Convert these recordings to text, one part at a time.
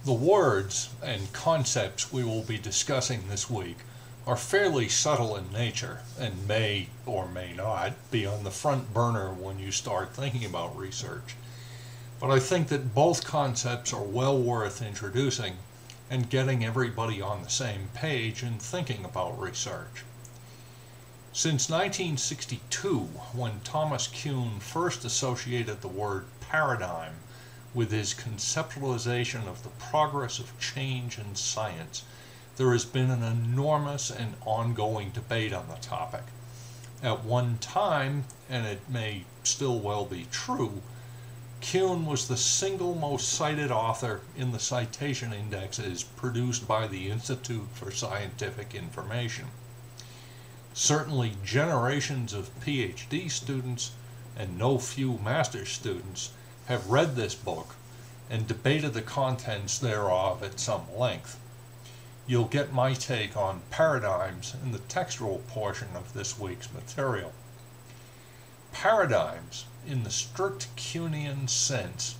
The words and concepts we will be discussing this week are fairly subtle in nature and may or may not be on the front burner when you start thinking about research. But I think that both concepts are well worth introducing and getting everybody on the same page in thinking about research. Since 1962, when Thomas Kuhn first associated the word paradigm with his conceptualization of the progress of change in science, there has been an enormous and ongoing debate on the topic. At one time, and it may still well be true, Kuhn was the single most cited author in the citation indexes produced by the Institute for Scientific Information. Certainly generations of PhD students and no few master's students have read this book and debated the contents thereof at some length. You'll get my take on paradigms in the textual portion of this week's material. Paradigms, in the strict Kuhnian sense,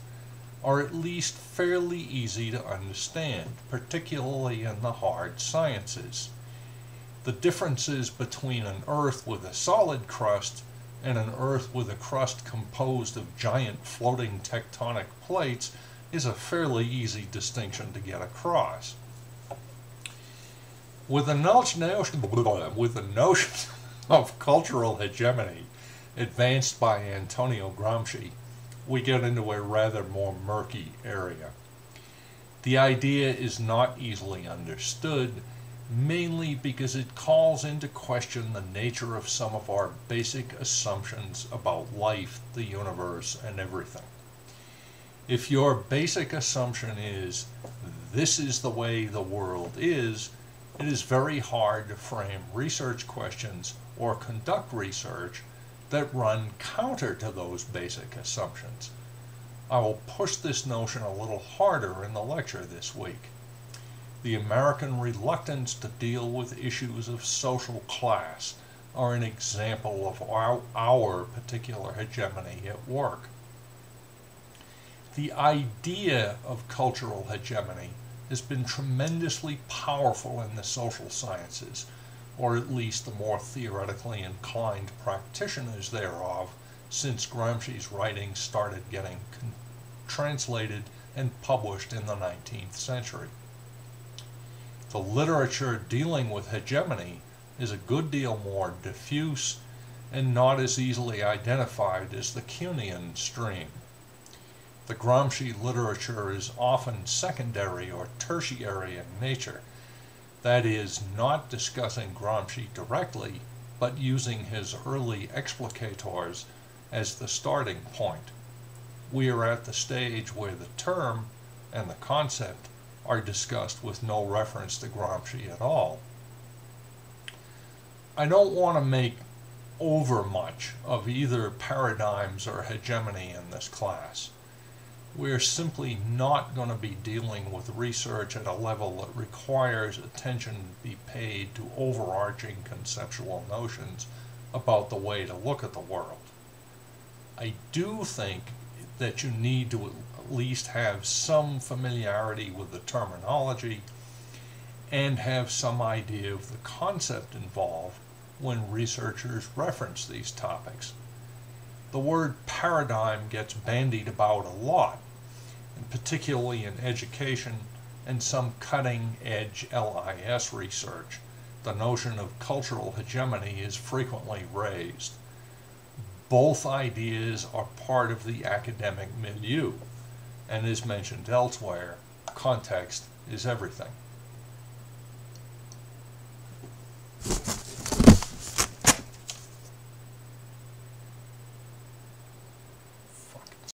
are at least fairly easy to understand, particularly in the hard sciences. The differences between an Earth with a solid crust and an Earth with a crust composed of giant floating tectonic plates is a fairly easy distinction to get across. With the notion of cultural hegemony advanced by Antonio Gramsci, we get into a rather more murky area. The idea is not easily understood, mainly because it calls into question the nature of some of our basic assumptions about life, the universe, and everything. If your basic assumption is, this is the way the world is, it is very hard to frame research questions or conduct research that run counter to those basic assumptions. I will push this notion a little harder in the lecture this week. The American reluctance to deal with issues of social class are an example of our particular hegemony at work. The idea of cultural hegemony has been tremendously powerful in the social sciences, or at least the more theoretically inclined practitioners thereof, since Gramsci's writings started getting translated and published in the 19th century. The literature dealing with hegemony is a good deal more diffuse and not as easily identified as the Kuhnian stream. The Gramsci literature is often secondary or tertiary in nature, that is, not discussing Gramsci directly, but using his early explicators as the starting point. We are at the stage where the term and the concept are discussed with no reference to Gramsci at all. I don't want to make overmuch of either paradigms or hegemony in this class. We're simply not going to be dealing with research at a level that requires attention to be paid to overarching conceptual notions about the way to look at the world. I do think that you need to at least have some familiarity with the terminology and have some idea of the concept involved when researchers reference these topics. The word paradigm gets bandied about a lot, and particularly in education and some cutting-edge LIS research. The notion of cultural hegemony is frequently raised. Both ideas are part of the academic milieu, and as mentioned elsewhere, context is everything.